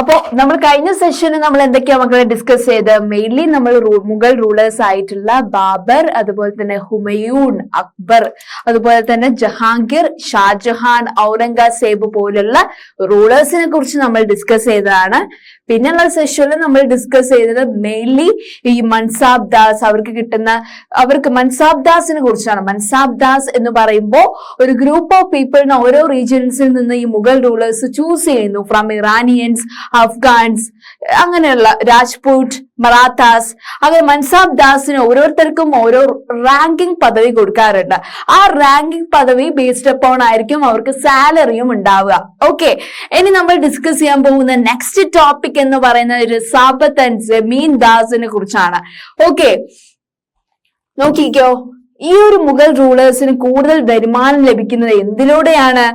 അപ്പോ നമ്മൾ കഴിഞ്ഞ സെഷനിൽ നമ്മൾ എന്തൊക്കെയാ മക്കളെ ഡിസ്കസ് ചെയ്ത് മെയിൻലി നമ്മൾ മുഗൾ റൂളേഴ്സ് ആയിട്ടുള്ള ബാബർ, അതുപോലെ തന്നെ ഹുമയൂൺ, അക്ബർ, അതുപോലെ തന്നെ ജഹാംഗീർ, ഷാജഹാൻ, ഔറംഗസേബ് പോലുള്ള റൂളേഴ്സിനെ കുറിച്ച് നമ്മൾ ഡിസ്കസ് ചെയ്തതാണ്. പിന്നെയുള്ള സെഷനിൽ നമ്മൾ ഡിസ്കസ് ചെയ്തത് മെയിൻലി ഈ മൻസാബ് ദാസ്, അവർക്ക് മൻസാബ് ദാസിനെ കുറിച്ചാണ്. മൻസാബ് ദാസ് എന്ന് പറയുമ്പോൾ ഒരു ഗ്രൂപ്പ് ഓഫ് പീപ്പിളിന് ഓരോ റീജിയൻസിൽ നിന്ന് ഈ മുഗൾ റൂളേഴ്സ് ചൂസ് ചെയ്യുന്നു. ഫ്രം ഇറാനിയൻസ്, അഫ്ഗാൻസ്, അങ്ങനെയുള്ള രാജ്പൂട്ട്, മറാത്താസ്. അങ്ങനെ മൻസാബ് ദാസിന് ഓരോരുത്തർക്കും ഓരോ റാങ്കിങ് പദവി കൊടുക്കാറുണ്ട്. ആ റാങ്കിങ് പദവി ബേസ്ഡ് അപ്പോൺ ആയിരിക്കും അവർക്ക് സാലറിയും ഉണ്ടാവുക. ഓക്കെ, ഇനി നമ്മൾ ഡിസ്കസ് ചെയ്യാൻ പോകുന്ന നെക്സ്റ്റ് ടോപ്പിക് എന്ന് പറയുന്നത് റിസാബത്ത് ആൻഡ് ജമീൻ ദാസിനെ കുറിച്ചാണ്. ഓക്കെ, നോക്കിക്കോ, ഈ ഒരു മുഗൾ റൂളേഴ്സിന് കൂടുതൽ വരുമാനം ലഭിക്കുന്നത് എന്തിലൂടെയാണ്?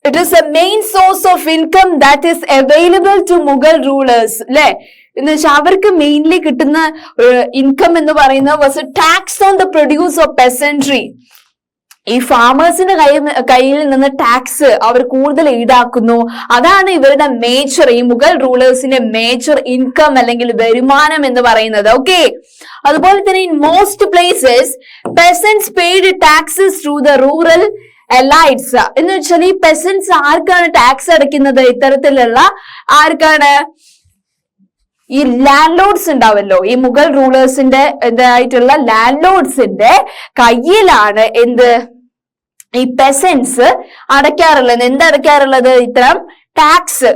It is a main source of income that is available to Mughal rulers. അല്ലെ, എന്ന് വെച്ചാൽ അവർക്ക് മെയിൻലി കിട്ടുന്ന ഇൻകം എന്ന് പറയുന്നത് was A tax on the produce of peasantry. ഈ ഫാമേഴ്സിന്റെ കയ്യിൽ നിന്ന് ടാക്സ് അവർ കൂടുതൽ ഈടാക്കുന്നു. അതാണ് ഇവരുടെ മേജർ, ഈ മുഗൾ റൂളേഴ്സിന്റെ മേജർ ഇൻകം അല്ലെങ്കിൽ വരുമാനം എന്ന് പറയുന്നത്. ഓക്കെ, അതുപോലെ തന്നെ in most places പെസൻസ് paid taxes through the rural elites. എന്ന് വെച്ചാൽ ഈ പെസൻസ് ആർക്കാണ് ടാക്സ് അടയ്ക്കുന്നത്? ഇത്തരത്തിലുള്ള ആർക്കാണ്? ഈ ലാൻഡ് ലോഡ്സ് ഉണ്ടാവല്ലോ, ഈ മുഗൾ റൂളേഴ്സിന്റെ ഇതായിട്ടുള്ള ലാൻഡ് ലോഡ്സിന്റെ കയ്യിലാണ് ഈ പെസൻസ് അടയ്ക്കാറുള്ളത്. എന്തടയ്ക്കാറുള്ളത്? ഇത്തരം ടാക്സ്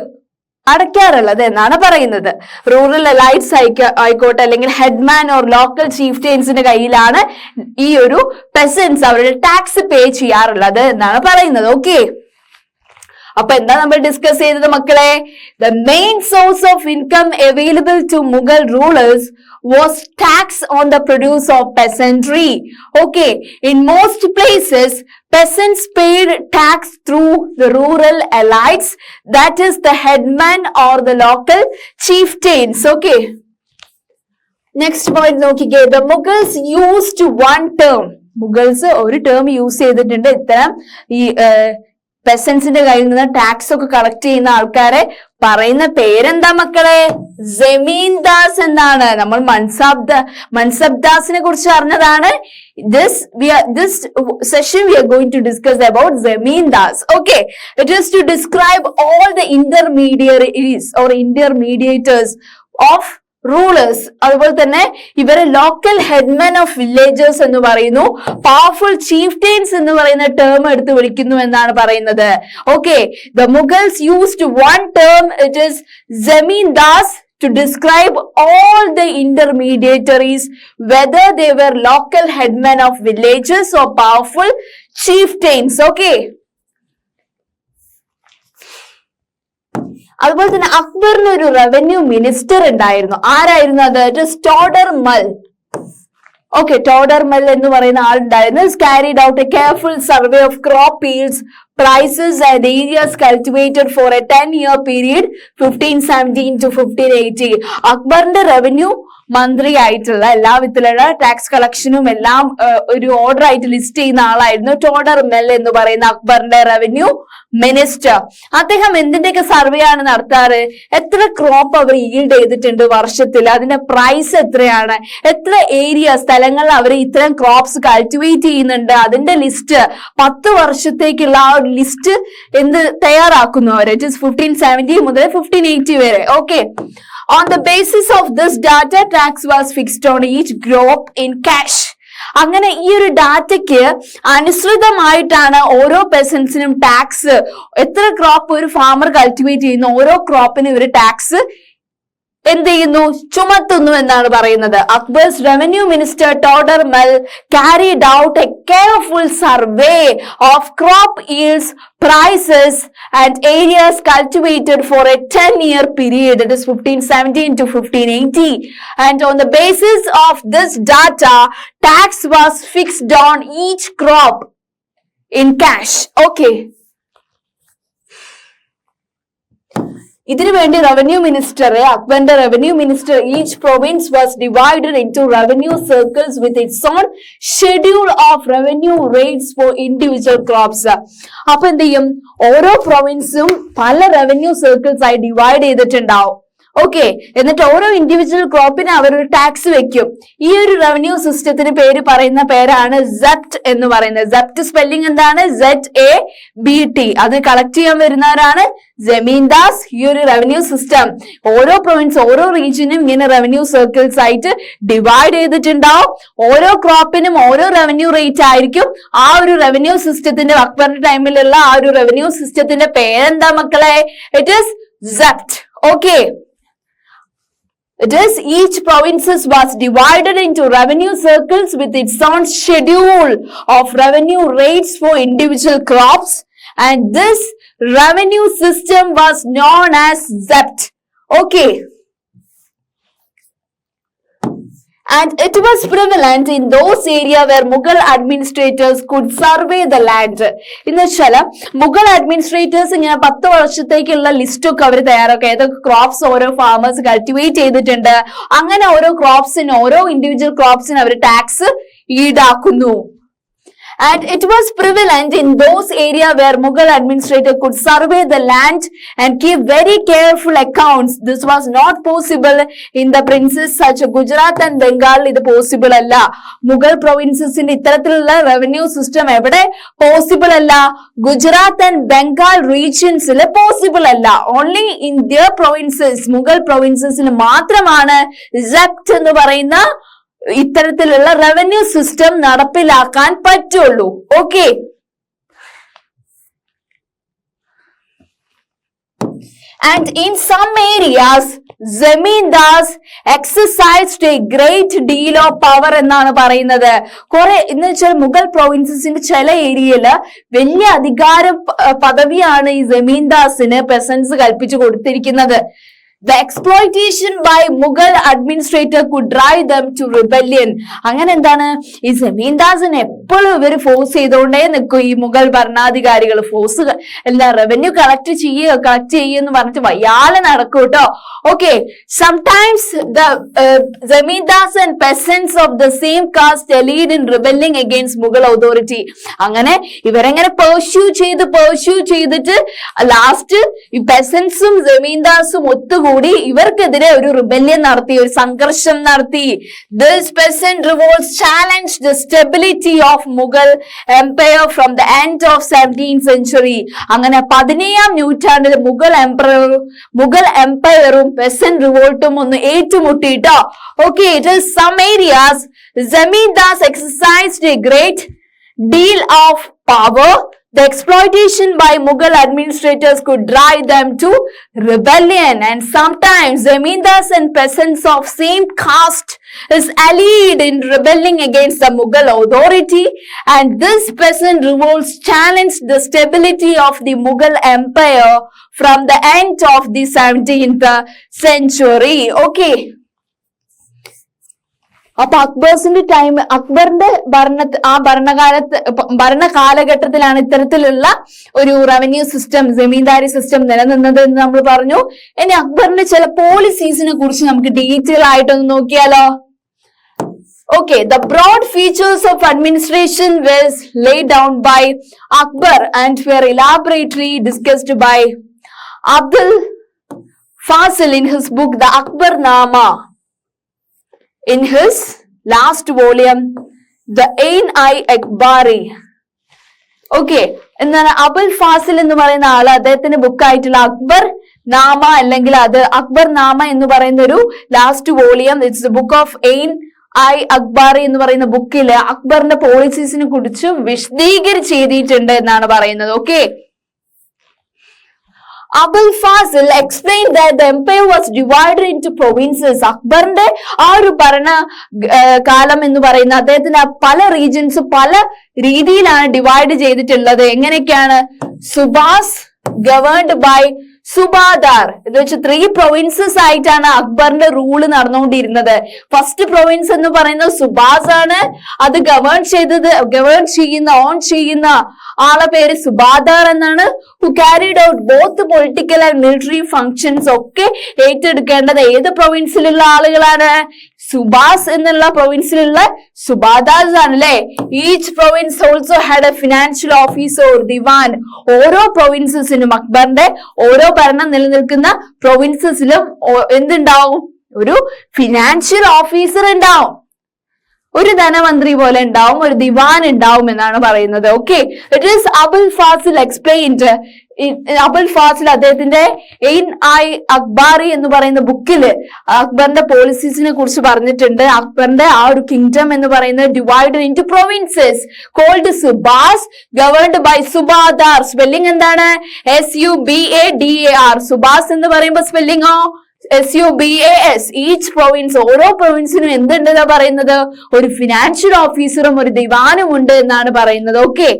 അടയ്ക്കാറുള്ളത് എന്നാണ് പറയുന്നത്. റൂറൽ എലൈറ്റ്സ് ആയിക്കോട്ടെ, അല്ലെങ്കിൽ ഹെഡ്മാൻ ഓർ ലോക്കൽ ചീഫ്റ്റെയിൻസിന്റെ കയ്യിലാണ് ഈ ഒരു പെസൻസ് അവരുടെ ടാക്സ് പേ ചെയ്യാറുള്ളത് എന്നാണ് പറയുന്നത്. ഓക്കെ, അപ്പൊ എന്താ നമ്മൾ ഡിസ്കസ് ചെയ്തത് മക്കളെ? The main source of income available to Mughal rulers was tax on the produce of peasantry. Okay, in most places peasants paid tax through the rural elites, that is the headman or the local chieftains. Okay, next point നോക്കിക്കേ, the Mughals used one term. Mughals ഒരു term use ചെയ്തിട്ടുണ്ട്. ഇത്തരം ഈ പെസൻസിന്റെ കയ്യിൽ നിന്ന് tax ഒക്കെ collect ചെയ്യുന്ന ആൾക്കാരെ പറയുന്ന പേരെന്താ മക്കളെ? ജമീൻദാസ് എന്നാണ്. നമ്മൾ മൻസബ് ദാസിനെ കുറിച്ച് അറിഞ്ഞതാണ്. This session we are going to discuss about Zamindars. Okay, it is to describe all the intermediaries or intermediators of rulers. അതുപോലെ തന്നെ ഇവരെ ലോക്കൽ ഹെഡ്മെൻ ഓഫ് വില്ലേജേഴ്സ് എന്ന് പറയുന്നു. പവർഫുൾ ചീഫ്റ്റെയിൻസ് എന്ന് പറയുന്ന ടേം എടുത്ത് വിളിക്കുന്നു എന്നാണ് പറയുന്നത്. Okay, the Mughals used one term, it is zamindars, to describe all the intermediaries, whether they were local headmen of villages or powerful chieftains. Okay, അതുപോലെ തന്നെ അക്ബറിന് ഒരു റവന്യൂ മിനിസ്റ്റർ ഉണ്ടായിരുന്നു. ആരായിരുന്നു അത്? It is Todarmal. Okay, Todarmal എന്ന് പറയുന്ന ആളുണ്ടായിരുന്നു. Carried out a careful survey of crop fields, prices and areas cultivated for a 10-year period 1517 to 1580. അക്ബറിന്റെ റവന്യൂ മന്ത്രി ആയിട്ടുള്ള എല്ലാ വിധത്തിലുള്ള ടാക്സ് കളക്ഷനും എല്ലാം ഒരു ഓർഡർ ആയിട്ട് ലിസ്റ്റ് ചെയ്യുന്ന ആളായിരുന്നു ടോഡർമെൽ എന്ന് പറയുന്ന അക്ബറിന്റെ റവന്യൂ മിനിസ്റ്റർ. അദ്ദേഹം എന്തിന്റെയൊക്കെ സർവേ ആണ് നടത്താറ്? എത്ര ക്രോപ്പ് അവർ ഈൽഡ് ചെയ്തിട്ടുണ്ട് വർഷത്തിൽ, അതിന്റെ പ്രൈസ് എത്രയാണ്, എത്ര ഏരിയ സ്ഥലങ്ങളിൽ അവർ ഇത്തരം ക്രോപ്സ് കൾട്ടിവേറ്റ് ചെയ്യുന്നുണ്ട്, അതിന്റെ ലിസ്റ്റ് 10 വർഷത്തേക്കുള്ള ആ ഒരു ലിസ്റ്റ് തയ്യാറാക്കുന്നു അവർ. ഇറ്റ് ഇസ് 1570 മുതൽ 1580 വരെ. Okay, on the basis of this data, tax was fixed on each crop in cash. അങ്ങനെ ഈ ഒരു ഡാറ്റയ്ക്ക് അനുസൃതമായിട്ടാണ് ഓരോ പെസൻസിനും ടാക്സ്, എത്ര ക്രോപ്പ് ഒരു ഫാമർ കൾട്ടിവേറ്റ് ചെയ്യുന്ന ഓരോ ക്രോപ്പിനും ഇവർ ടാക്സ് എന്ത് ചെയ്യുന്നു? ചുമത്തുന്നു എന്നാണ് പറയുന്നത്. Akbar's revenue minister Todarmal carried out a careful survey of crop yields, prices and areas cultivated for a 10-year period, that is 1517 to 1580, and on the basis of this data tax was fixed on each crop in cash. Okay, ഇതിനു വേണ്ടി revenue minister, അക്ബറിന്റെ revenue minister, each province was divided into revenue circles with its own schedule of revenue rates for individual crops. അപ്പൊ എന്ത് ചെയ്യും, ഓരോ പ്രൊവിൻസും പല revenue circles ആയി ഡിവൈഡ് ചെയ്തിട്ടുണ്ടാവും. ഓക്കെ, എന്നിട്ട് ഓരോ ഇൻഡിവിജ്വൽ ക്രോപ്പിന് അവരൊരു ടാക്സ് വെക്കും. ഈ ഒരു റവന്യൂ സിസ്റ്റത്തിന് പറയുന്ന പേരാണ് സെപ്റ്റ് എന്ന് പറയുന്നത്. സെപ്റ്റ് സ്പെല്ലിംഗ് എന്താണ്? ZABT. അത് കളക്ട് ചെയ്യാൻ വരുന്നവരാണ് ജമീന്ദാസ്. ഈ ഒരു റവന്യൂ സിസ്റ്റം ഓരോ പ്രൊവിൻസ്, ഓരോ റീജിയനും ഇങ്ങനെ റവന്യൂ സർക്കിൾസ് ആയിട്ട് ഡിവൈഡ് ചെയ്തിട്ടുണ്ടാവും. ഓരോ ക്രോപ്പിനും ഓരോ റവന്യൂ റേറ്റ് ആയിരിക്കും. ആ ഒരു റവന്യൂ സിസ്റ്റത്തിന്റെ, അക്ബറിന്റെ ടൈമിലുള്ള ആ ഒരു റവന്യൂ സിസ്റ്റത്തിന്റെ പേരെന്താ മക്കളെ? It is Sept. Okay, it is each provinces was divided into revenue circles with its own schedule of revenue rates for individual crops, and this revenue system was known as zept. Okay, and it was prevalent in those areas where Mughal administrators could survey the land. എന്ന് വെച്ചാൽ Mughal administrators ഇങ്ങനെ 10 വർഷത്തേക്കുള്ള list ഒക്കെ അവർ തയ്യാറാക്കുക. ഏതൊക്കെ crops ഓരോ farmers cultivate ചെയ്തിട്ടുണ്ട്, അങ്ങനെ ഓരോ ക്രോപ്സിന്, ഓരോ ഇൻഡിവിജ്വൽ ക്രോപ്സിന് അവർ ടാക്സ് ഈടാക്കുന്നു. And it was prevalent in those areas where Mughal administrator could survey the land and keep very careful accounts. This was not possible in the princes such as Gujarat and Bengal. ഇത് possible അല്ല. മുഗൾ പ്രൊവിൻസസിന്റെ ഇത്തരത്തിലുള്ള revenue system എവിടെ possible അല്ല? Gujarat and Bengal റീജിയൻസിൽ possible അല്ല. Only in their provinces, Mughal പ്രൊവിൻസസിൽ മാത്രമാണ് സെപ്റ്റ് എന്ന് പറയുന്ന ഇത്തരത്തിലുള്ള റവന്യൂ സിസ്റ്റം നടപ്പിലാക്കാൻ പറ്റുള്ളൂ. Okay, and in some areas zamindars exercised a great deal of power എന്നാണ് പറയുന്നത്. കുറെ എന്ന് വെച്ചാൽ മുഗൾ പ്രൊവിൻസസിന്റെ ചില ഏരിയയില് വലിയ അധികാര പദവിയാണ് ഈ ജമീന്ദാസിന് പെസൻസ് കൽപ്പിച്ചു കൊടുത്തിരിക്കുന്നത്. The exploitation by Mughal administrator could drive them to rebellion. അങ്ങനെ എന്താണ്, ഈ ജമീന്ദാസിനെ എപ്പോഴും ഇവര് ഫോഴ്സ് ചെയ്തുകൊണ്ടേ നിൽക്കും. ഈ മുഗൾ ഭരണാധികാരികൾ ഫോഴ്സ് റവന്യൂ കളക്ട് ചെയ്യുമെന്ന് പറഞ്ഞിട്ട് വയ്യാലെ നടക്കും കേട്ടോ. Okay, sometimes the zamindars and peasants of the same caste allied in rebelling against Mughal authority. അങ്ങനെ ഇവരെങ്ങനെ പെർസ്യൂ ചെയ്തിട്ട് ലാസ്റ്റ് ഈ പെസൻസും ജമീന്ദാസും ഒത്തുകൂടി ഇവർക്കെതിരെ ഒരു റിബല്യൻ നടത്തി, ഒരു സംഘർഷം നടത്തി. This peasant revolt challenged the stability of Mughal empire from the end of 17th century. അങ്ങനെ 17ാം നൂറ്റാണ്ടിൽ മുഗൾ എംപയറും പെസന്റ് റിവോൾട്ടും ഒന്ന് ഏറ്റുമുട്ടിട്ടോ. Okay, it is some areas zamindars exercised a great deal of power. The exploitation by Mughal administrators could drive them to rebellion, and sometimes zamindars and peasants of same caste is allied in rebelling against the Mughal authority, and this peasant revolts challenged the stability of the Mughal empire from the end of the 17th century. Okay, അപ്പൊ അക്ബറിന്റെ ഭരണകാലഘട്ടത്തിലാണ് ഇത്തരത്തിലുള്ള ഒരു revenue system, zamindari system നിലനിന്നത് എന്ന് നമ്മൾ പറഞ്ഞു. ഇനി അക്ബറിന്റെ ചില പോളിസീസിനെ കുറിച്ച് നമുക്ക് ഡീറ്റെയിൽ ആയിട്ടൊന്ന് നോക്കിയാലോ. Okay, the broad features of administration was laid down by Akbar and were elaborately discussed by Abdul Fasil in his book The Akbarnama. In his last volume, The Ain-i-Akbari. Okay, എന്താണ് അബുൽ ഫാസിൽ എന്ന് പറയുന്ന ആള് അദ്ദേഹത്തിന്റെ ബുക്കായിട്ടുള്ള അക്ബർ നാമ അല്ലെങ്കിൽ അത് അക്ബർ നാമ എന്ന് പറയുന്ന ഒരു last volume, it's the book of Ain-i-Akbari എന്ന് പറയുന്ന ബുക്കില് അക്ബറിന്റെ പോളിസീസിനെ കുറിച്ച് വിശദീകരിച്ച് എഴുതിയിട്ടുണ്ട് എന്നാണ് പറയുന്നത്. Okay, Abul Fazil explained that the empire was divided into provinces. അക്ബറിന്റെ ആ ഒരു ഭരണ കാലം എന്ന് പറയുന്ന അദ്ദേഹത്തിന് പല റീജിയൻസ് പല രീതിയിലാണ് ഡിവൈഡ് ചെയ്തിട്ടുള്ളത്. എങ്ങനെയൊക്കെയാണ്? സുബാസ് ഗവേൺഡ് ബൈ സുബാദാർ എന്ന് വെച്ചാൽ 3 പ്രൊവിൻസസ് ആയിട്ടാണ് അക്ബറിന്റെ റൂള് നടന്നുകൊണ്ടിരുന്നത്. ഫസ്റ്റ് പ്രൊവിൻസ് എന്ന് പറയുന്നത് സുബാസ് ആണ്. അത് ഗവേൺ ചെയ്യുന്ന ആളെ പേര് സുബാദാർ എന്നാണ്. Who carried out both political and military functions ഒക്കെ ഏറ്റെടുക്കേണ്ടത് ഏത് പ്രൊവിൻസിലുള്ള ആളുകളാണ്? സുബാസ് എന്നുള്ള പ്രൊവിൻസിലുള്ള സുബാദാസ് ആണ് അല്ലെ. Each province also had a financial officer or diwan. ഓരോ പ്രൊവിൻസസിനും അക്ബറിന്റെ ഓരോ ഭരണം നിലനിൽക്കുന്ന പ്രൊവിൻസസിലും എന്തുണ്ടാവും? ഒരു ഫിനാൻഷ്യൽ ഓഫീസർ ഉണ്ടാവും, ഒരു ധനമന്ത്രി പോലെ ഉണ്ടാവും, ഒരു ദിവാൻ ഉണ്ടാവും എന്നാണ് പറയുന്നത്. Okay, it is Abul Fazl explained. Abul Fazl അദ്ദേഹത്തിന്റെ എയിൻ ഐ അക്ബാറി എന്ന് പറയുന്ന ബുക്കില് അക്ബറിന്റെ പോളിസീസിനെ കുറിച്ച് പറഞ്ഞിട്ടുണ്ട്. അക്ബറിന്റെ ആ ഒരു കിങ്ഡം എന്ന് പറയുന്നത് divided into provinces called subas governed by subadar. Spelling എന്താണ്? SUBADAR. സുബാസ് എന്ന് പറയുമ്പോ സ്പെല്ലിങ്ങോ SUBAS. ഈച്ച് പ്രൊവിൻസ്, ഓരോ പ്രൊവിൻസിനും എന്തുണ്ടെന്നാ പറയുന്നത്? ഒരു ഫിനാൻഷ്യൽ ഓഫീസറും ഒരു ദിവാനും ഉണ്ട് എന്നാണ് പറയുന്നത്. Okay,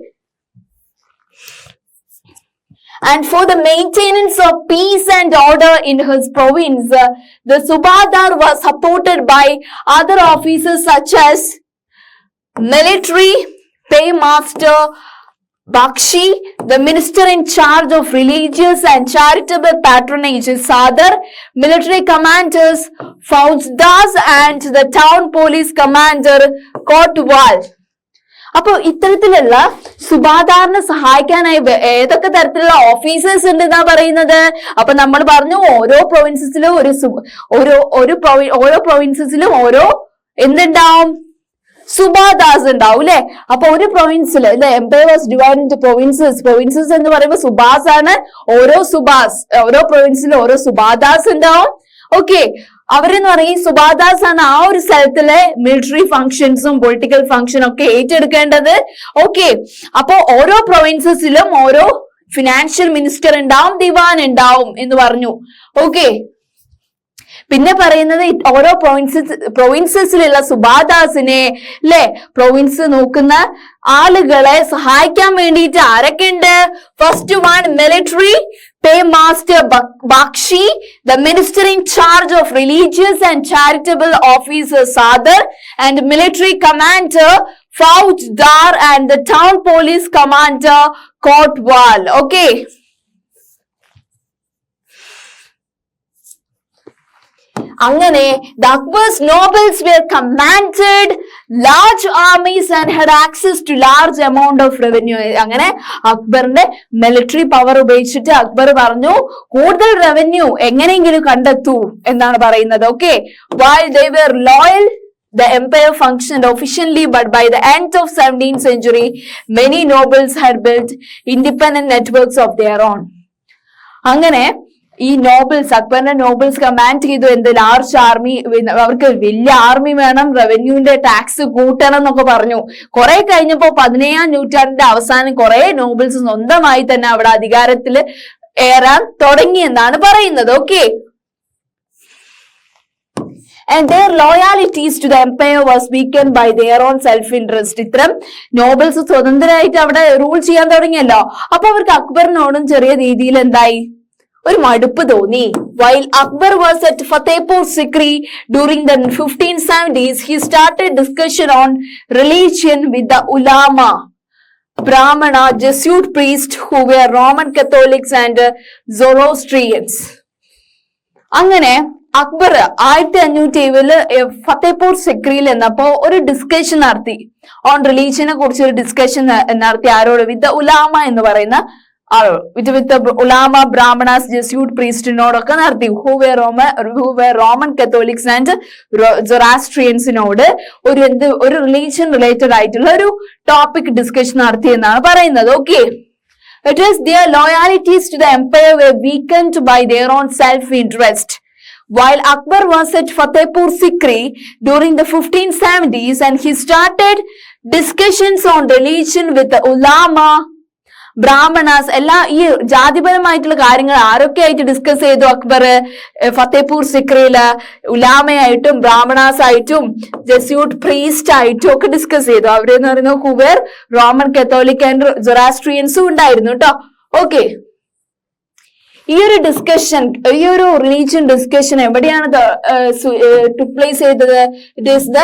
and for the maintenance of peace and order in his province, the Subadar was supported by other officers such as military paymaster Bakshi, the minister in charge of religious and charitable patronage, Sadar, military commanders Fauzdars, and the town police commander Kotwal. അപ്പൊ ഇത്തരത്തിലുള്ള സുബാദാറിനെ സഹായിക്കാനായി ഏതൊക്കെ തരത്തിലുള്ള officers ഉണ്ട് എന്നാ പറയുന്നത്? അപ്പൊ നമ്മൾ പറഞ്ഞു ഓരോ പ്രൊവിൻസസിലും ഓരോ പ്രൊവിൻസസിലും ഓരോ എന്തുണ്ടാവും? സുബാദാസ് ഉണ്ടാവും അല്ലെ. അപ്പൊ ഒരു പ്രൊവിൻസിൽ empire was divide into provinces എന്ന് പറയുമ്പോൾ സുബാസ് ആണ്. ഓരോ പ്രൊവിൻസിലും ഓരോ സുബാദാസ് ഉണ്ടാവും. ഓക്കെ, അവരെന്ന് പറയും സുബാദാസ് ആണ് ആ ഒരു സ്ഥലത്തിലെ മിലിറ്ററി ഫങ്ഷൻസും പൊളിറ്റിക്കൽ ഫങ്ഷനും ഒക്കെ ഏറ്റെടുക്കേണ്ടത്. ഓക്കെ, അപ്പൊ ഓരോ പ്രൊവിൻസസിലും ഓരോ ഫിനാൻഷ്യൽ മിനിസ്റ്റർ ഉണ്ടാവും, ദിവാൻ ഉണ്ടാവും എന്ന് പറഞ്ഞു. ഓക്കെ, പിന്നെ പറയുന്നത് ഓരോ പ്രൊവിൻസസിലുള്ള സുബാദാസിനെ അല്ലെ, പ്രൊവിൻസ് നോക്കുന്ന ആളുകളെ സഹായിക്കാൻ വേണ്ടിയിട്ട് ആരൊക്കെ ഉണ്ട്? First one military paymaster Bakshi, the minister in charge of religious and charitable officer Sadar, and military commander Faujdar, and the town police commander Kotwal. Okay, അങ്ങനെ the Akbar's nobles were commanded large armies and had access to large amount of revenue. അങ്ങനെ അക്ബറിന്റെ military power ഉപയോഗിച്ചിട്ട് അക്ബർ പറഞ്ഞു കൂടുതൽ revenue എങ്ങനെയെങ്കിലും കണ്ടെത്തൂ എന്നാണ് പറയുന്നത്. Okay, while they were loyal, the empire functioned officially, but by the end of 17th century many nobles had built independent networks of their own. അങ്ങനെ ഈ നോബിൾസ്, അക്ബറിന്റെ നോബിൾസ് കമാൻഡ് ചെയ്തു എന്ത്? ലാർജ് ആർമി, അവർക്ക് വലിയ ആർമി വേണം, റവന്യൂവിന്റെ tax കൂട്ടണം എന്നൊക്കെ പറഞ്ഞു. കുറെ കഴിഞ്ഞപ്പോ 17ാം നൂറ്റാണ്ടിന്റെ അവസാനം കുറെ നോബിൾസ് സ്വന്തമായി തന്നെ അവിടെ അധികാരത്തിൽ ഏറാൻ തുടങ്ങി എന്നാണ് പറയുന്നത്. Okay, and their loyalties to the empire was weakened by their own self-interest. ഇത്തരം നോബിൾസ് സ്വതന്ത്രമായിട്ട് അവിടെ റൂൾ ചെയ്യാൻ തുടങ്ങിയല്ലോ. അപ്പൊ അവർക്ക് അക്ബറിനോടും ചെറിയ രീതിയിൽ എന്തായി? ഒരു മടുപ്പ് തോന്നി. While Akbar was at Fatehpur Sikri during the 1570s, he started discussion on religion with the ulama, Brahmana, Jesuit priests who were Roman Catholics and Zoroastrians. അങ്ങനെ അക്ബർ 1570 ഫത്തേപൂർ സിക്രിയിൽ എന്നപ്പോ ഒരു ഡിസ്കഷൻ നടത്തി. ഓൺ റിലീജിയനെ കുറിച്ച് ഒരു ഡിസ്കഷൻ നടത്തി. ആരോട്? വിത്ത് ഉലാമ എന്ന് പറയുന്ന വിത്ത് ഉലാമ, ബ്രാഹ്മണാസ്, ജെസ്യൂട്ട് പ്രീസ്റ്റിനോടൊക്കെ നടത്തി. Who were Roman Catholics and സൊറാസ്ട്രിയൻസിനോട് ഒരു റിലീജിയൻ റിലേറ്റഡ് ആയിട്ടുള്ള ഒരു ടോപ്പിക് ഡിസ്കഷൻ നടത്തി എന്നാണ് പറയുന്നത്. Okay, it is their loyalties to the empire were weakened by their own self-interest. While Akbar was at Fatehpur Sikri during the 1570s and he started discussions on religion with the ulama, Brahmanas, എല്ലാ ഈ ജാതിപരമായിട്ടുള്ള കാര്യങ്ങൾ ആരൊക്കെ ആയിട്ട് discuss ചെയ്തു അക്ബർ? ഫത്തേപൂർ സിക്രിയില് ഉലാമയായിട്ടും ബ്രാഹ്മണാസ് ആയിട്ടും Jesuit priest ആയിട്ടും ഒക്കെ discuss ചെയ്തു. അവരെന്ന് പറയുന്നത് ഹുവേർ റോമൻ കത്തോലിക് ആൻഡ് സൊറാസ്ട്രിയൻസും ഉണ്ടായിരുന്നു കേട്ടോ. ഓക്കെ, ഈ ഒരു ഡിസ്കഷൻ, ഈ ഒരു റിലീജിയൻ ഡിസ്കഷൻ എവിടെയാണ് ടുക്ക് പ്ലേസ് ചെയ്തത്? ഇറ്റ് ഈസ് ദ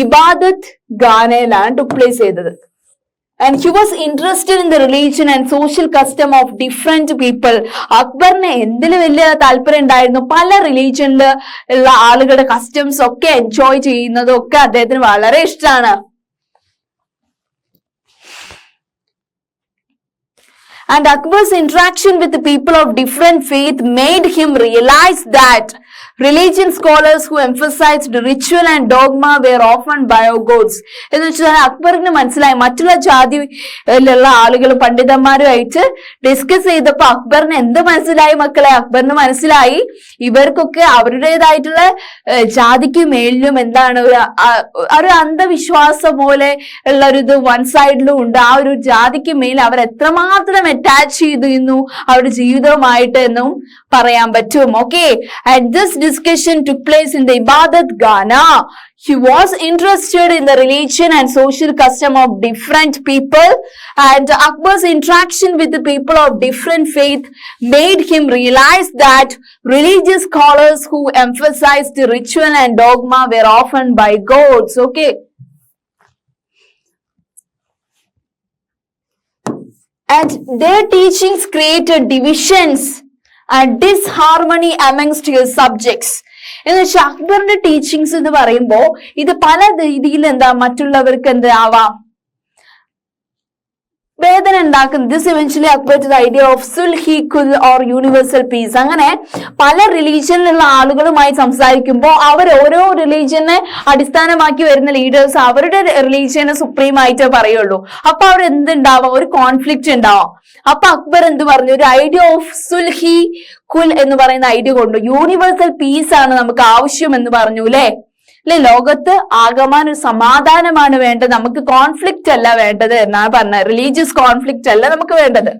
ഇബാദത്ത് ഖാനയിലാണ് ടുക്ക് പ്ലേസ് ചെയ്തത്. And he was interested in the religion and social custom of different people. അക്ബറിന് എന്തിന് വലിയ താല്പര്യം ഉണ്ടായിരുന്നു? പല റിലീജിയനിൽ ഉള്ള ആളുകളുടെ കസ്റ്റംസ് ഒക്കെ എൻജോയ് ചെയ്യുന്നതും ഒക്കെ അദ്ദേഹത്തിന് വളരെ ഇഷ്ടമാണ്. And Akbar's interaction with the people of different faith made him realize that religion scholars who emphasized ritual and dogma were often biogods. എന്ന് വെച്ചാൽ അക്ബറിന് മനസ്സിലായി, മറ്റുള്ള ജാതിയിലുള്ള ആളുകളും പണ്ഡിതന്മാരുമായിട്ട് ഡിസ്കസ് ചെയ്തപ്പോ അക്ബറിന് എന്ത് മനസ്സിലായി മക്കളെ? അക്ബറിന് മനസ്സിലായി ഇവർക്കൊക്കെ അവരുടേതായിട്ടുള്ള ജാതിക്ക് മേലിലും എന്താണ് ഒരു അന്ധവിശ്വാസം പോലെ ഉള്ള ഒരു ഇത് വൺ സൈഡിലും ഉണ്ട്. ആ ഒരു ജാതിക്ക് മേൽ അവർ എത്രമാത്രം അറ്റാച്ച് ചെയ്തിരുന്നു അവരുടെ ജീവിതവുമായിട്ട് എന്നും പറയാൻ പറ്റും. Okay, and this discussion took place in the Ibadat Ghana. He was interested in the religion and social custom of different people, and Akbar's interaction with the people of different faith made him realize that religious scholars who emphasized the ritual and dogma were often bigots. Okay, and their teachings created divisions and disharmony amongst his subjects. എന്ന് വെച്ചാൽ അക്ബറിന്റെ teachings എന്ന് പറയുമ്പോ ഇത് പല രീതിയിൽ എന്താ മറ്റുള്ളവർക്ക് എന്താവാം വേദന ഉണ്ടാക്കുന്നത്. This eventually Akbar to the idea of sulhi kul or universal piece. അങ്ങനെ പല റിലീജിയനിലുള്ള ആളുകളുമായി സംസാരിക്കുമ്പോൾ അവർ ഓരോ റിലീജിയനെ അടിസ്ഥാനമാക്കി വരുന്ന ലീഡേഴ്സ് അവരുടെ റിലീജിയനെ സുപ്രീം ആയിട്ട് പറയുള്ളൂ. അപ്പൊ അവിടെ എന്തുണ്ടാവാം? ഒരു കോൺഫ്ലിക്റ്റ് ഉണ്ടാവാം. അപ്പൊ അക്ബർ എന്ത് പറഞ്ഞു? ഒരു ഐഡിയ ഓഫ് സുൽഹി കുൽ എന്ന് പറയുന്ന ഐഡിയ കൊണ്ടു. യൂണിവേഴ്സൽ പീസ് ആണ് നമുക്ക് ആവശ്യം എന്ന് പറഞ്ഞു അല്ലെ. ലോകത്ത് ആകമാൻ ഒരു സമാധാനമാണ് വേണ്ടത്, നമുക്ക് കോൺഫ്ലിക്റ്റ് അല്ല വേണ്ടത് എന്നാണ് പറഞ്ഞത്. റിലീജിയസ് കോൺഫ്ലിക്റ്റ് അല്ല നമുക്ക് വേണ്ടത്.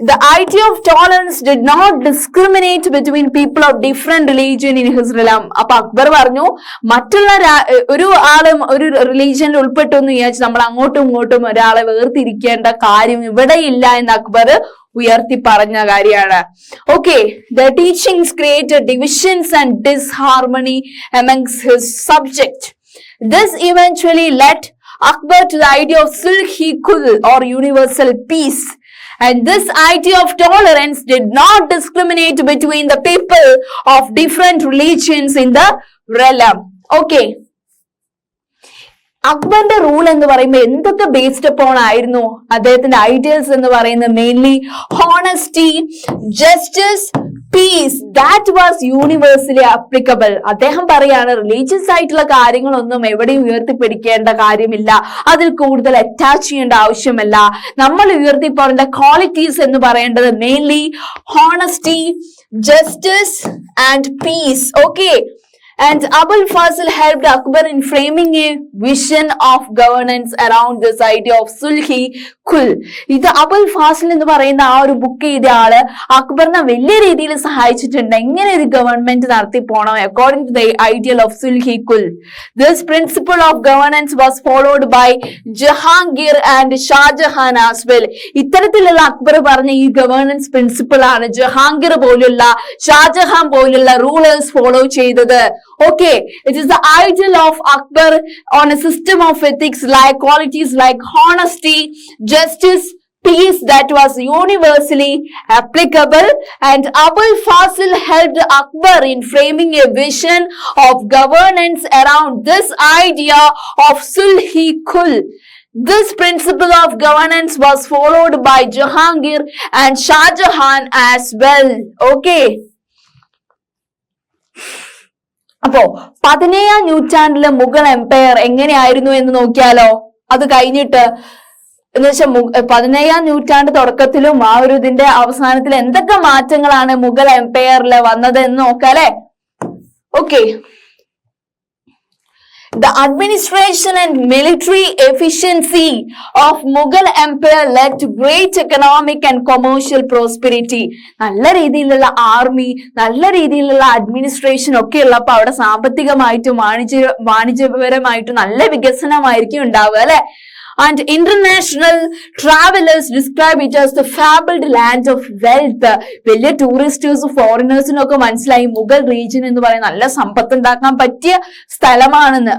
The idea of tolerance did not discriminate between people of different religion in his realm. അപ്പൊ അക്ബർ പറഞ്ഞു മറ്റുള്ള ഒരു ആളും ഒരു റിലീജിയനിൽ ഉൾപ്പെട്ടു എന്ന് വിചാരിച്ച് നമ്മൾ അങ്ങോട്ടും ഇങ്ങോട്ടും ഒരാളെ വേർതിരിക്കേണ്ട കാര്യം ഇവിടെ ഇല്ല എന്ന് അക്ബർ ഉയർത്തി പറഞ്ഞ കാര്യമാണ്. Okay, the teachings created divisions and disharmony amongst his subject. This eventually led Akbar to the idea of sulh-e kull or universal peace. And this idea of tolerance did not discriminate between the people of different religions in the realm. Okay. അക്ബറിന്റെ rule എന്ന് പറയുമ്പോൾ എന്തൊക്കെ based upon ആയിരുന്നു? അദ്ദേഹത്തിന്റെ ideals എന്ന് പറയുന്നത് mainly honesty, justice, peace. That was universally applicable. അദ്ദേഹം പറയാണ് റിലീജിയസ് ആയിട്ടുള്ള കാര്യങ്ങളൊന്നും എവിടെയും ഉയർത്തിപ്പിടിക്കേണ്ട കാര്യമില്ല, അതിൽ കൂടുതൽ അറ്റാച്ച് ചെയ്യേണ്ട ആവശ്യമല്ല. നമ്മൾ ഉയർത്തിപ്പോറേണ്ട ക്വാളിറ്റീസ് എന്ന് പറയേണ്ടത് mainly honesty, justice and piece. Okay, and Abul Fazl helped Akbar in framing a vision of governance around this idea of sulh-e kull. ഇത് അബുൽ ഫാസിൽ എന്ന് പറയുന്ന ആ ഒരു ബുക്ക് ചെയ്ത ആള് അക്ബറിനെ വലിയ രീതിയിൽ സഹായിച്ചിട്ടുണ്ട്. എങ്ങനെ ഒരു ഗവൺമെന്റ് നടത്തി പോണം according to the ideal of sulh-e kull. This principle of governance was followed by Jahangir and Shahjahan as well. ഇത്തരത്തിലുള്ള അക്ബർ പറഞ്ഞ ഈ ഗവേണൻസ് പ്രിൻസിപ്പിൾ ആണ് ജഹാംഗീർ പോലുള്ള ഷാജഹാൻ പോലുള്ള റൂളേഴ്സ് ഫോളോ ചെയ്തത്. Okay, it is the ideal of Akbar on a system of ethics like qualities like honesty, justice, peace that was universally applicable, and Abul Fazl helped Akbar in framing a vision of governance around this idea of sulh-e kull. This principle of governance was followed by Jahangir and Shahjahan as well. Okay. അപ്പോ 17ാം നൂറ്റാണ്ടിലെ Mughal Empire എങ്ങനെയായിരുന്നു എന്ന് നോക്കിയാലോ. അത് കഴിഞ്ഞിട്ട് എന്ന് വെച്ചാൽ 17ാം നൂറ്റാണ്ട് തുടക്കത്തിലും ആ ഒരു ഇതിന്റെ അവസാനത്തിൽ എന്തൊക്കെ മാറ്റങ്ങളാണ് മുഗൾ എംപയറിൽ വന്നത് എന്ന് നോക്കാല്ലേ. Okay, the administration and military efficiency of Mughal Empire led to great economic and commercial prosperity. നല്ല രീതിയിലുള്ള ആർമി, നല്ല രീതിയിലുള്ള അഡ്മിനിസ്ട്രേഷൻ ഒക്കെ ഉള്ളപ്പോൾ അവിടെ സാമ്പത്തികമായിട്ടും വാണിജ്യപരമായിട്ടും നല്ല വികസനമായിരിക്കും ഉണ്ടാവുക അല്ലെ. and international travelers describe it as the fabled land of wealth. വലിയ ടൂറിസ്റ്റേഴ്സ് ഫോറിനേഴ്സിനൊക്കെ മനസ്സിലായി മുഗൾ റീജിയൻ എന്ന് പറയുന്ന നല്ല സമ്പത്ത് ഉണ്ടാക്കാൻ പറ്റിയ സ്ഥലമാണെന്ന്.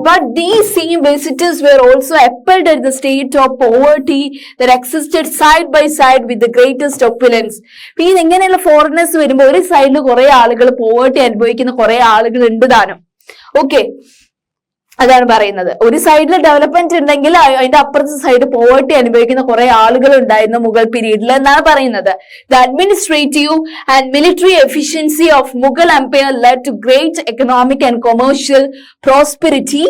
But these same visitors were also appalled at the state of poverty that existed side by side with the greatest opulence. ഈ ഇങ്ങനെയുള്ള foreigners വരുമ്പോൾ ഒരു സൈഡിൽ കുറെ ആളുകൾ പോവേർട്ടി അനുഭവിക്കുന്ന കുറെ ആളുകൾ ഉണ്ട് താനും. ഓക്കെ, അതാണ് പറയുന്നത്. ഒരു സൈഡിൽ ഡെവലപ്മെന്റ് ഉണ്ടെങ്കിൽ അതിന്റെ അപ്പുറത്തെ സൈഡ് പോവേർട്ടി അനുഭവിക്കുന്ന കുറെ ആളുകൾ ഉണ്ടായിരുന്നു മുഗൾ പീരീഡിൽ എന്നാണ് പറയുന്നത്. The administrative and military efficiency of Mughal empire led to great economic and commercial prosperity.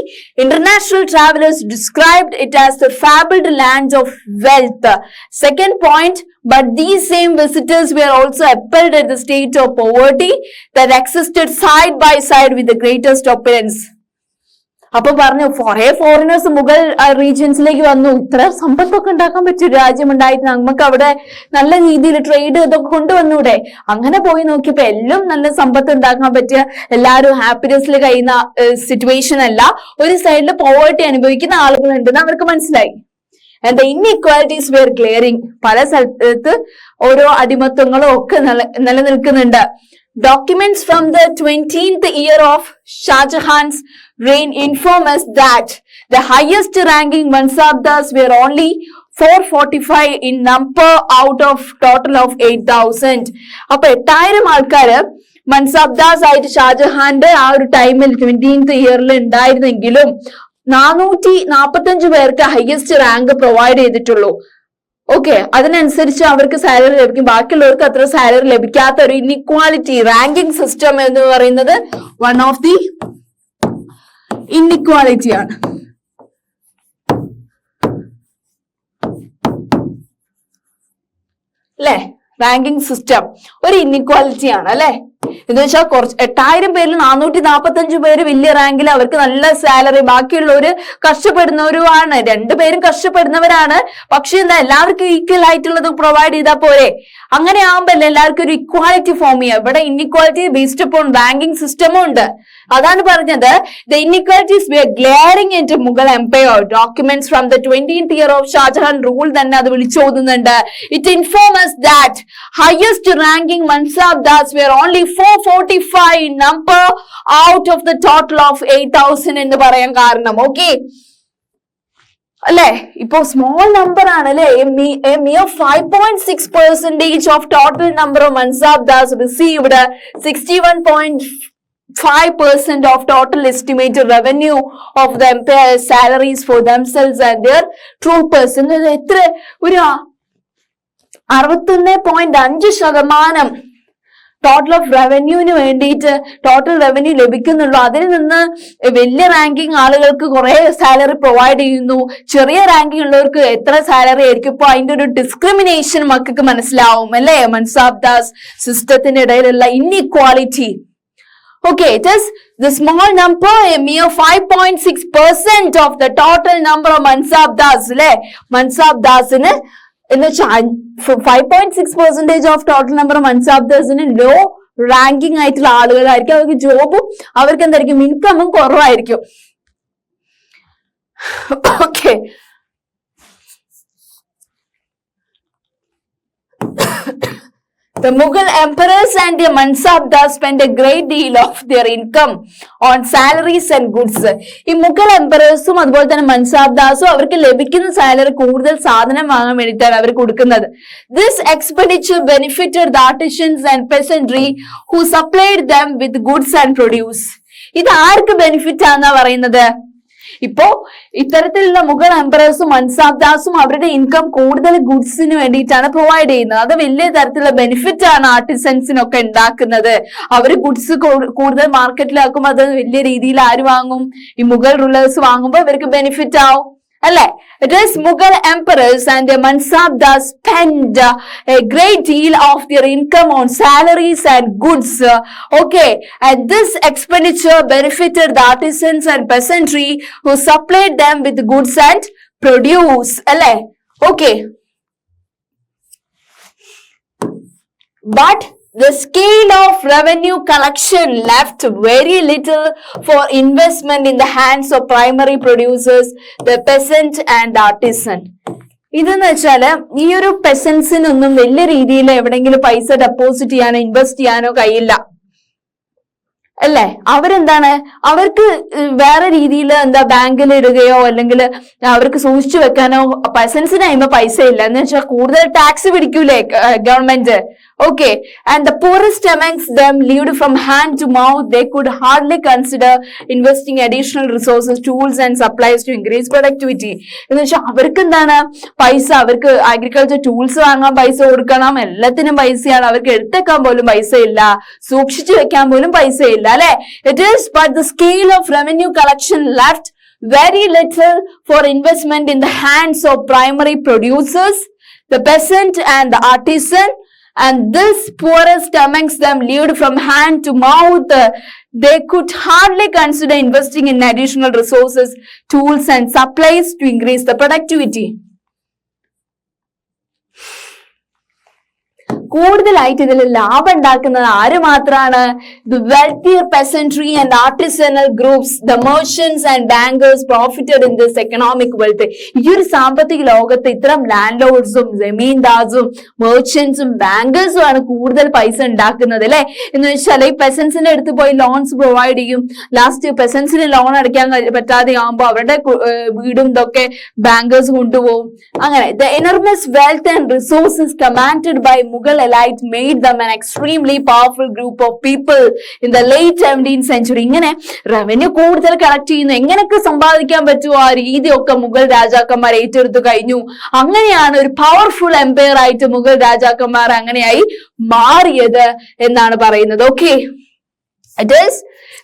International travellers described it as the fabled land of wealth. Second point, but these same visitors were also appalled at the state of poverty that existed side by side with the greatest opulence. അപ്പൊ പറഞ്ഞു കുറെ foreigners Mughal റീജിയൻസിലേക്ക് വന്നു, ഇത്ര സമ്പത്തൊക്കെ ഉണ്ടാക്കാൻ പറ്റിയ രാജ്യം ഉണ്ടായിട്ട് നമുക്ക് അവിടെ നല്ല രീതിയിൽ ട്രേഡ് ഇതൊക്കെ കൊണ്ടുവന്നൂടെ. അങ്ങനെ പോയി നോക്കിയപ്പോ എല്ലാം നല്ല സമ്പത്ത് ഉണ്ടാക്കാൻ പറ്റിയ എല്ലാവരും ഹാപ്പിനെസ്സിൽ കഴിയുന്ന സിറ്റുവേഷൻ അല്ല, ഒരു സൈഡിൽ പോവേർട്ടി അനുഭവിക്കുന്ന ആളുകൾ ഉണ്ടെന്ന് അവർക്ക് മനസ്സിലായി. And the inequalities were glaring. പല സ്ഥലത്ത് ഓരോ അടിമത്വങ്ങളും ഒക്കെ നിലനിൽക്കുന്നുണ്ട്. Documents from the 20th year of Shah Jahan's reign inform us that the highest ranking Mansabdars were only 445 in number out of total of 8,000. അപ്പൊ 8000 ആൾക്കാര് മൻസാബ്ദാസ് ആയിട്ട് ഷാജഹാന്റെ ആ ഒരു ടൈമിൽ 20th ഇയറിൽ ഉണ്ടായിരുന്നെങ്കിലും 445 പേർക്ക് ഹയസ്റ്റ് റാങ്ക് പ്രൊവൈഡ് ചെയ്തിട്ടുള്ളൂ. ഓക്കെ, അതിനനുസരിച്ച് അവർക്ക് സാലറി ലഭിക്കും, ബാക്കിയുള്ളവർക്ക് അത്ര സാലറി ലഭിക്കാത്ത ഒരു ഇൻഇക്വാലിറ്റി റാങ്കിങ് സിസ്റ്റം എന്ന് പറയുന്നത് വൺ ഓഫ് ദി ഇൻഇക്വാലിറ്റി ആണ്. അല്ലെ, റാങ്കിങ് സിസ്റ്റം ഒരു ഇൻഇക്വാലിറ്റി ആണ് അല്ലെ. എന്ന് വെച്ചാൽ 8000 പേരിൽ 445 പേര് വലിയ റാങ്കിൽ, അവർക്ക് നല്ല സാലറി, ബാക്കിയുള്ളവര് കഷ്ടപ്പെടുന്നവരുമാണ്. രണ്ടുപേരും കഷ്ടപ്പെടുന്നവരാണ്, പക്ഷെ എന്താ എല്ലാവർക്കും ഈക്വൽ ആയിട്ടുള്ളത് പ്രൊവൈഡ് ചെയ്താൽ പോരെ. അങ്ങനെ ആവുമ്പല്ലേ എല്ലാവർക്കും ഒരു ഇക്വാലിറ്റി ഫോം ചെയ്യാം. ഇവിടെ ഇൻഇക്വാലിറ്റി ബേസ്ഡ് അപ്പോൺ റാങ്കിങ് സിസ്റ്റമും ഉണ്ട്. അതാണ് പറഞ്ഞത് the inequalities were glaring into Mughal empire. Documents from the 20th year of Shah Jahan rule തന്നെ അത് വിളിച്ചോതുന്നുണ്ട്. It informs us that highest ranking Mansabdars were only 445 in number out of the total of 8,000 എന്ന് പറയാൻ കാരണം. Okay അല്ലെ, ഇപ്പൊ small number ആണ് അല്ലെ. mere 5.6% of total number of Mansabdars received 61.5% of total estimated revenue of the empire salaries for themselves and their troopers. എത്ര ഒരു 61.5% total of റവന്യൂവിന് വേണ്ടിയിട്ട് ടോട്ടൽ റവന്യൂ ലഭിക്കുന്നുള്ളൂ. അതിൽ നിന്ന് വലിയ റാങ്കിങ് ആളുകൾക്ക് കുറെ സാലറി പ്രൊവൈഡ് ചെയ്യുന്നു, ചെറിയ റാങ്കിങ് ഉള്ളവർക്ക് എത്ര സാലറി ആയിരിക്കും. ഇപ്പൊ അതിന്റെ ഒരു ഡിസ്ക്രിമിനേഷൻ മക്കൾക്ക് മനസ്സിലാവും അല്ലെ, മൻസാബ്ദാസ് സിസ്റ്റത്തിന്റെ ഇടയിലുള്ള inequality. Okay, it is the small number, a mere 5.6% of the total number of Mansabdars. Mansabdarsന് എന്ന് വെച്ചാൽ 5.6% ഓഫ് ടോട്ടൽ നമ്പർ ഓഫ് മൻസാബ്ദാസിന് ലോ റാങ്കിങ് ആയിട്ടുള്ള ആളുകളായിരിക്കും. അവർക്ക് ജോബും അവർക്ക് എന്തായിരിക്കും, ഇൻകമും കുറവായിരിക്കും. Okay, the Mughal emperors and their Mansabdars spent a great deal of their income on salaries and goods. ഈ മുഗൾ എംപറേഴ്സും അതുപോലെ തന്നെ മൻസാബ്ദാസും അവർക്ക് ലഭിക്കുന്ന സാലറി കൂടുതൽ സാധനം വാങ്ങാൻ വേണ്ടിയിട്ടാണ് അവർ കൊടുക്കുന്നത്. This expenditure benefited the artisans and peasantry who supplied them with goods and produce. ഇത് ആർക്ക് ബെനിഫിറ്റ് ആണെന്നാ പറയുന്നത്? ഇപ്പോ ഇത്തരത്തിലുള്ള മുഗൾ എംപറേഴ്സും മൻസാബ്ദാസും അവരുടെ ഇൻകം കൂടുതൽ ഗുഡ്സിന് വേണ്ടിയിട്ടാണ് പ്രൊവൈഡ് ചെയ്യുന്നത്. അത് വലിയ തരത്തിലുള്ള ബെനിഫിറ്റ് ആണ് ആർട്ടിസൻസിനൊക്കെ ഉണ്ടാക്കുന്നത്. അവര് ഗുഡ്സ് കൂടുതൽ മാർക്കറ്റിലാക്കുമ്പോൾ അത് വലിയ രീതിയിൽ ആര് വാങ്ങും? ഈ മുഗൾ റൂളേഴ്സ് വാങ്ങുമ്പോൾ ഇവർക്ക് ബെനിഫിറ്റ് ആവും അല്ലെ. It is Mughal emperors and their Mansabdars spend a great deal of their income on salaries and goods. Okay, and this expenditure benefited the artisans and peasantry who supplied them with goods and produce. Okay, but The scale of revenue collection left very little for investment in the hands of primary producers, the peasant and artisan. ഇതെന്ന് വെച്ചാല് ഈ ഒരു പെസൻസിനൊന്നും വലിയ രീതിയിൽ എവിടെയെങ്കിലും പൈസ deposit ചെയ്യാനോ invest ചെയ്യാനോ കഴിയില്ല അല്ലേ. അവരെന്താണ്, അവർക്ക് വേറെ രീതിയിൽ ബാങ്കിൽ ഇടുകയോ അല്ലെങ്കിൽ അവർക്ക് സൂക്ഷിച്ചു വെക്കാനോ പെസൻസിന് കഴിയുമ്പോ പൈസ ഇല്ല എന്ന് വെച്ചാൽ കൂടുതൽ ടാക്സ് പിടിക്കൂലേ government. Okay, and the poorest amongst them lived from hand to mouth. They could hardly consider investing additional resources, tools and supplies to increase productivity. എന്ന് വെച്ചാൽ അവർക്ക് എന്താണ് പൈസ, അവർക്ക് അഗ്രികൾച്ചർ ടൂൾസ് വാങ്ങാൻ പൈസ കൊടുക്കണം, എല്ലാത്തിനും പൈസയാണ്, അവർക്ക് എടുത്തേക്കാൻ പോലും പൈസ ഇല്ല, സൂക്ഷിച്ചു വെക്കാൻ പോലും പൈസ ഇല്ല അല്ലെ. It is but the scale of revenue collection left very little for investment in the hands of primary producers, the peasant and the artisan. And this poorest amongst them lived from hand to mouth. They could hardly consider investing in additional resources, tools and supplies to increase the productivity. കൂടുതലായിട്ട് ഇതിൽ ലാഭം ഉണ്ടാക്കുന്നത് ആര് മാത്രമാണ്? The wealthier peasantry and artisanal groups, the merchants and bankers profited in this economic wealth. ഈ ഒരു സാമ്പത്തിക ലോകത്ത് ഇത്തരം ലാൻഡ് ലോഡ്സും ജമീൻദാസും മെർച്ചന്റ്സും ബാങ്കേഴ്സും ആണ് കൂടുതൽ പൈസ ഉണ്ടാക്കുന്നത് അല്ലെ. എന്ന് വെച്ചാൽ ഈ പെസൻസിന്റെ അടുത്ത് പോയി ലോൺസ് പ്രൊവൈഡ് ചെയ്യും, ലാസ്റ്റ് പെസൻസിന് ലോൺ അടയ്ക്കാൻ പറ്റാതെ ആകുമ്പോൾ അവരുടെ വീടും ഇതൊക്കെ ബാങ്കേഴ്സ് കൊണ്ടുപോകും. അങ്ങനെ the enormous wealth and resources commanded by Mughal elite made them an extremely powerful group of people in the late 17th century. ഇങ്ങനെ റവന്യൂ കൂടുതൽ കളക്ട് ചെയ്യുന്നു, എങ്ങനെയൊക്കെ സമ്പാദിക്കാൻ പറ്റുമോ ആ രീതിയൊക്കെ മുഗൾ രാജാക്കന്മാർ ഏറ്റെടുത്തു കഴിഞ്ഞു. അങ്ങനെയാണ് ഒരു പവർഫുൾ എംപയർ ആയിട്ട് മുഗൾ രാജാക്കന്മാർ അങ്ങനെയായി മാറിയത് എന്നാണ് പറയുന്നത്. Okay, it is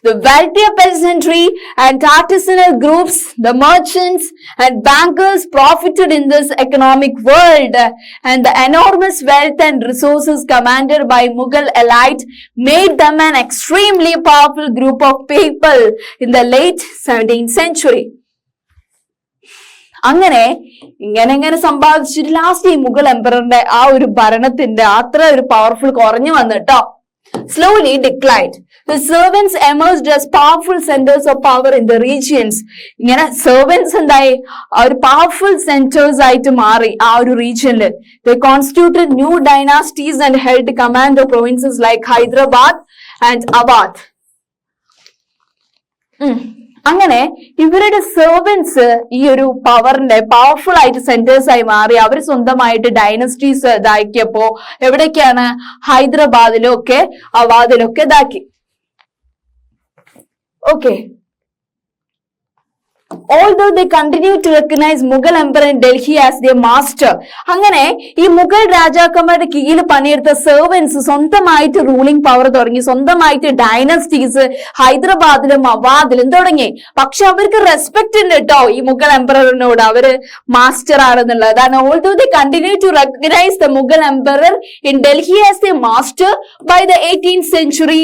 the wealthier peasantry and artisanal groups, the merchants and bankers profited in this economic world, and the enormous wealth and resources commanded by Mughal elite made them an extremely powerful group of people in the late 17th century. അങ്ങനെ ഇങ്ങനെ സമ്പാദിച്ചിട്ട് last ഈ മുഗൾ എംപററിന്റെ ആ ഒരു ഭരണത്തിന്റെ അത്ര ഒരു powerful കുറഞ്ഞു വന്നിട്ടോ slowly declined. The servants emerged as powerful centers of power in the regions. ഇങ്ങനെ servants എന്തായി ഒരു powerful centers ആയിട്ട് മാറി ആ ഒരു region-ല്. They constituted new dynasties and held command of provinces like Hyderabad and Awadh. അങ്ങനെ ഇവരുടെ സെർവൻസ് ഈ ഒരു പവറിന്റെ പവർഫുൾ ആയിട്ട് സെന്റേഴ്സ് ആയി മാറി. അവർ സ്വന്തമായിട്ട് ഡൈനസ്റ്റീസ് ഇതാക്കിയപ്പോ എവിടേക്കാണ്? ഹൈദരാബാദിലും ഒക്കെ അവാദിലൊക്കെ ഇതാക്കി. Okay, although they continued to recognize Mughal emperor in Delhi as their master. അങ്ങനെ ഈ മുഗൾ രാജാക്കന്മാരുടെ കീഴിൽ പണിയെടുത്ത സെർവൻസ് സ്വന്തമായിട്ട് റൂളിംഗ് പവർ തുടങ്ങി, സ്വന്തമായിട്ട് ഡൈനസ്റ്റീസ് ഹൈദരാബാദിലും അവാദിലും തുടങ്ങി. പക്ഷെ അവർക്ക് റെസ്പെക്ട് ഉണ്ട് കേട്ടോ ഈ മുഗൾ എംപററിനോട്, അവര് മാസ്റ്റർ ആണെന്നുള്ളത്. although they continued to recognize the Mughal emperor in Delhi as their master, by the 18th century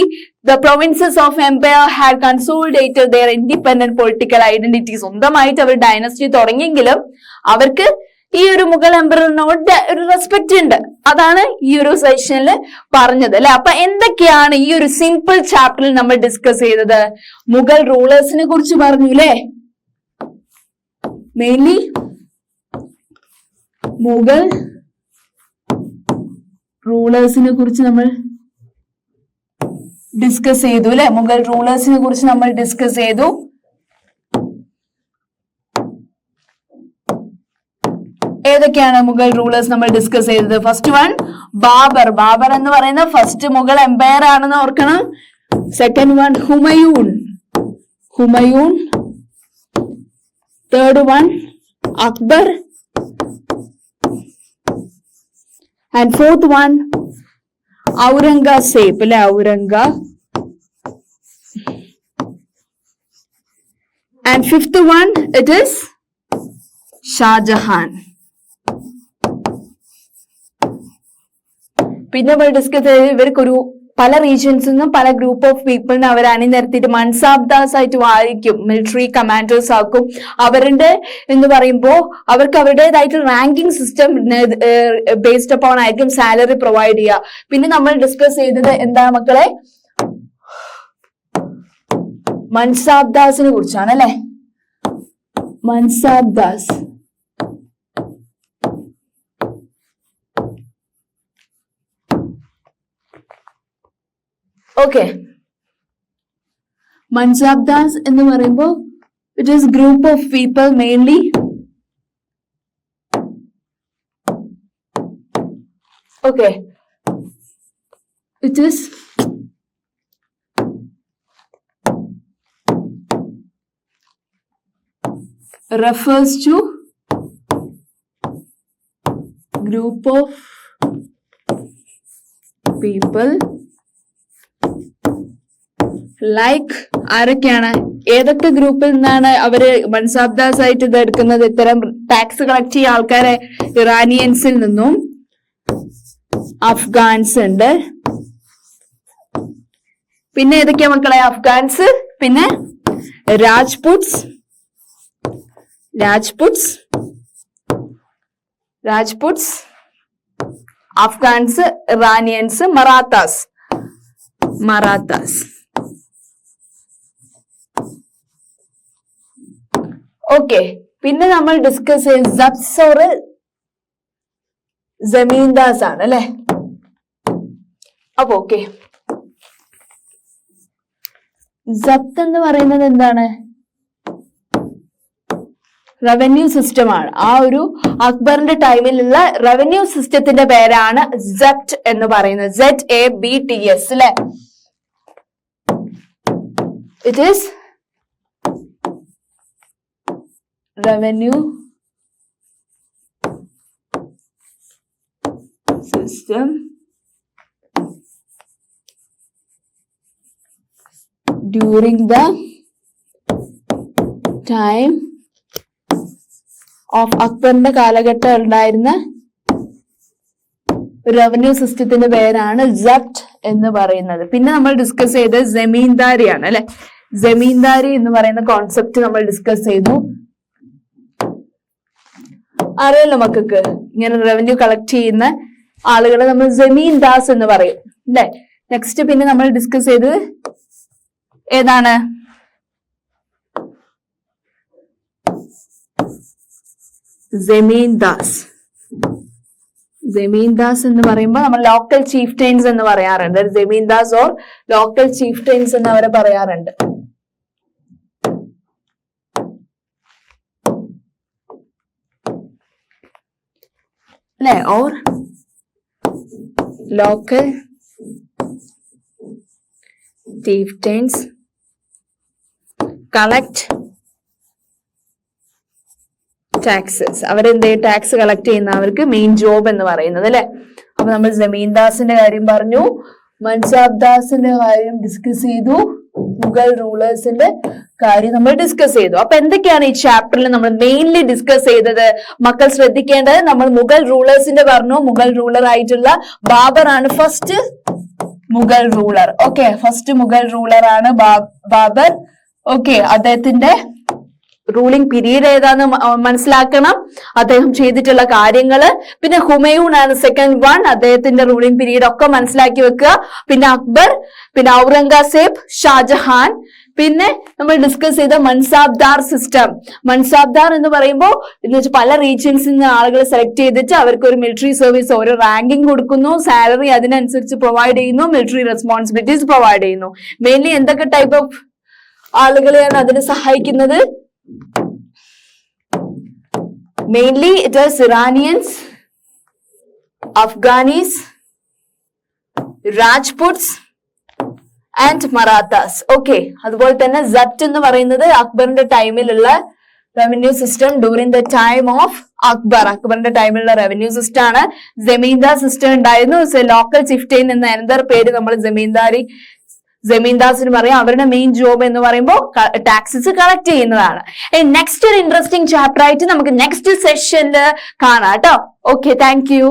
the provinces of empire had consolidated their independent political identity. സ്വന്തമായിട്ട് അവർ ഡൈനസ്റ്റി തുടങ്ങിയെങ്കിലും അവർക്ക് ഈ ഒരു മുഗൾ എംപററിനോട് ഒരു റെസ്പെക്ട് ഉണ്ട്. അതാണ് ഈ ഒരു സെഷനിൽ പറഞ്ഞത് അല്ലെ. അപ്പൊ എന്തൊക്കെയാണ് ഈ ഒരു സിമ്പിൾ ചാപ്റ്ററിൽ നമ്മൾ ഡിസ്കസ് ചെയ്തത്? മുഗൾ റൂളേഴ്സിനെ കുറിച്ച് പറഞ്ഞു അല്ലെ. മെയിൻലി മുഗൾ റൂളേഴ്സിനെ കുറിച്ച് നമ്മൾ ഡിസ്കസ് ചെയ്തു അല്ലെ. മുഗൾ റൂളേഴ്സിനെ കുറിച്ച് നമ്മൾ ഡിസ്കസ് ചെയ്തു. ഏതൊക്കെയാണ് മുഗൾ റൂളേഴ്സ് നമ്മൾ ഡിസ്കസ് ചെയ്തത്? First one Babar. ബാബർ എന്ന് പറയുന്ന ഫസ്റ്റ് മുഗൾ എംപയർ ആണെന്ന് ഓർക്കണം. Second one Humayun. Humayun. Third one Akbar. And fourth one Aurangzeb അല്ലെ. Aurang. And fifth one it is Shahjahan. പിന്നെ നമ്മൾ ഡിസ്കസ് ചെയ്ത് ഇവർക്കൊരു പല റീജിയൻസിൽ നിന്നും പല ഗ്രൂപ്പ് ഓഫ് പീപ്പിളിനെ അവർ അണിനിരത്തിയിട്ട് മൻസാബ്ദാസ് ആയിട്ട് വായിക്കും, മിലിറ്ററി കമാൻഡേഴ്സ് ആക്കും. അവരുടെ എന്ന് പറയുമ്പോൾ അവർക്ക് അവരുടേതായിട്ട് റാങ്കിങ് സിസ്റ്റം ബേസ്ഡ് അപ്പോൺ ആയിരിക്കും സാലറി പ്രൊവൈഡ് ചെയ്യുക. പിന്നെ നമ്മൾ ഡിസ്കസ് ചെയ്തത് എന്താ മക്കളെ, മൻസാബ്ദാസിനെ കുറിച്ചാണ് അല്ലെ. മൻസാബ്ദാസ് ഓക്കെ. മൻസാബ്ദാസ് എന്ന് പറയുമ്പോൾ it is group of people mainly okay. It is refers to group of people like ആരൊക്കെയാണ്, ഏതൊക്കെ ഗ്രൂപ്പിൽ നിന്നാണ് അവര് മൻസാബ്ദാസ് ആയിട്ട് ഇത് എടുക്കുന്നത്? ഇത്തരം ടാക്സ് കളക്ട് ചെയ്യുന്ന ആൾക്കാരെ ഇറാനിയൻസിൽ നിന്നും അഫ്ഗാൻസ് ഉണ്ട്. പിന്നെ ഏതൊക്കെയാ മക്കളെ? അഫ്ഗാൻസ്, പിന്നെ രാജ്പുട്സ്, അഫ്ഗാൻസ്, ഇറാനിയൻസ്, മറാത്താസ്. ഓക്കെ. പിന്നെ നമ്മൾ ഡിസ്കസ് ചെയ്ത് സബ്സ് ഓർ ജമീന്ദാസ് ആണ് അല്ലെ. അപ്പൊ ഓക്കെ, ജബ്ത് എന്ന് പറയുന്നത് എന്താണ്? റവന്യൂ സിസ്റ്റം ആണ്. ആ ഒരു അക്ബറിന്റെ ടൈമിലുള്ള റവന്യൂ സിസ്റ്റത്തിന്റെ പേരാണ് ജബ്റ്റ് എന്ന് പറയുന്നത്. ZABTS അല്ലെ. It is revenue system during the time of അക്ബറിന്റെ കാലഘട്ടം ഉണ്ടായിരുന്ന റവന്യൂ സിസ്റ്റത്തിന്റെ പേരാണ് ജബ്റ്റ് എന്ന് പറയുന്നത്. പിന്നെ നമ്മൾ ഡിസ്കസ് ചെയ്തത് ജമീന്ദാരിയാണ് അല്ലെ. ജമീന്ദാരി എന്ന് പറയുന്ന കോൺസെപ്റ്റ് നമ്മൾ ഡിസ്കസ് ചെയ്തു. അറിയാലോ മക്കൾക്ക്, ഇങ്ങനെ റവന്യൂ കളക്ട് ചെയ്യുന്ന ആളുകളെ നമ്മൾ ജമീന്ദാസ് എന്ന് പറയും അല്ലെ. നെക്സ്റ്റ് പിന്നെ നമ്മൾ ഡിസ്കസ് ചെയ്തത് ഏതാണ്? ജമീന്ദാസ് എന്ന് പറയുമ്പോൾ നമ്മൾ ലോക്കൽ ചീഫ്റ്റൈൻസ് എന്ന് പറയാറുണ്ട്. ജമീന്ദാസ് ഓർ ലോക്കൽ ചീഫ്റ്റൈൻസ് എന്ന് അവരെ പറയാറുണ്ട് അല്ലെ. Or local chieftains collect taxes. അവരെന്ത് ടാക്സ് കളക്ട് ചെയ്യുന്ന അവർക്ക് മെയിൻ ജോബ് എന്ന് പറയുന്നത് അല്ലെ. അപ്പൊ നമ്മൾ ജമീന്ദാസിന്റെ കാര്യം പറഞ്ഞു, മൻസാബ്ദാസിന്റെ കാര്യം ഡിസ്കസ് ചെയ്തു, മുഗൾ റൂളേഴ്സിന്റെ കാര്യം നമ്മൾ ഡിസ്കസ് ചെയ്തു. അപ്പൊ എന്തൊക്കെയാണ് ഈ ചാപ്റ്ററിൽ നമ്മൾ മെയിൻലി ഡിസ്കസ് ചെയ്തത്? മക്കൾ ശ്രദ്ധിക്കേണ്ടത്, നമ്മൾ മുഗൾ റൂളേഴ്സിന്റെ പറഞ്ഞു. മുഗൾ റൂളർ ആയിട്ടുള്ള ബാബർ ആണ് first Mughal ruler. Okay, first Mughal ruler ആണ് ബാബർ. ഓക്കെ, അദ്ദേഹത്തിന്റെ റൂളിംഗ് പീരീഡ് ഏതാന്ന് മനസ്സിലാക്കണം, അദ്ദേഹം ചെയ്തിട്ടുള്ള കാര്യങ്ങള്. പിന്നെ ഹുമയൂൺ ആണ് സെക്കൻഡ് വൺ, അദ്ദേഹത്തിന്റെ റൂളിംഗ് പീരീഡ് ഒക്കെ മനസ്സിലാക്കി വെക്കുക. പിന്നെ അക്ബർ, പിന്നെ ഔറംഗസേബ്, ഷാജഹാൻ. പിന്നെ നമ്മൾ ഡിസ്കസ് ചെയ്ത മൻസാബ്ദാർ സിസ്റ്റം. മൻസാബ്ദാർ എന്ന് പറയുമ്പോൾ പല റീജിയൻസിൽ നിന്ന് ആളുകൾ സെലക്ട് ചെയ്തിട്ട് അവർക്ക് ഒരു മിലിറ്ററി സർവീസ്, ഒരു റാങ്കിങ് കൊടുക്കുന്നു, സാലറി അതിനനുസരിച്ച് പ്രൊവൈഡ് ചെയ്യുന്നു, മിലിറ്ററി റെസ്പോൺസിബിലിറ്റീസ് പ്രൊവൈഡ് ചെയ്യുന്നു. മെയിൻലി എന്തൊക്കെ ടൈപ്പ് ഓഫ് ആളുകളെയാണ് അതിന് സഹായിക്കുന്നത്? Mainly it is Iranians, Afghanis, Rajputs and Marathas. Okay, അതുപോലെ തന്നെ ജബ്റ്റ് എന്ന് പറയുന്നത് അക്ബറിന്റെ ടൈമിലുള്ള revenue system during the time of അക്ബറിന്റെ ടൈമിലുള്ള റവന്യൂ സിസ്റ്റം ആണ്. ജമീന്ദാർ സിസ്റ്റം ഉണ്ടായിരുന്നു. ലോക്കൽ ചിഫ്റ്റൈൻ എന്ന അനന്തർ പേര് നമ്മൾ ജമീന്ദാസിന് പറയാം. അവരുടെ മെയിൻ ജോബ് എന്ന് പറയുമ്പോൾ ടാക്സസ് കളക്ട് ചെയ്യുന്നതാണ്. നെക്സ്റ്റ് ഒരു ഇൻട്രസ്റ്റിംഗ് ചാപ്റ്റർ ആയിട്ട് നമുക്ക് നെക്സ്റ്റ് സെഷനിൽ കാണാം കേട്ടോ. Okay, thank you.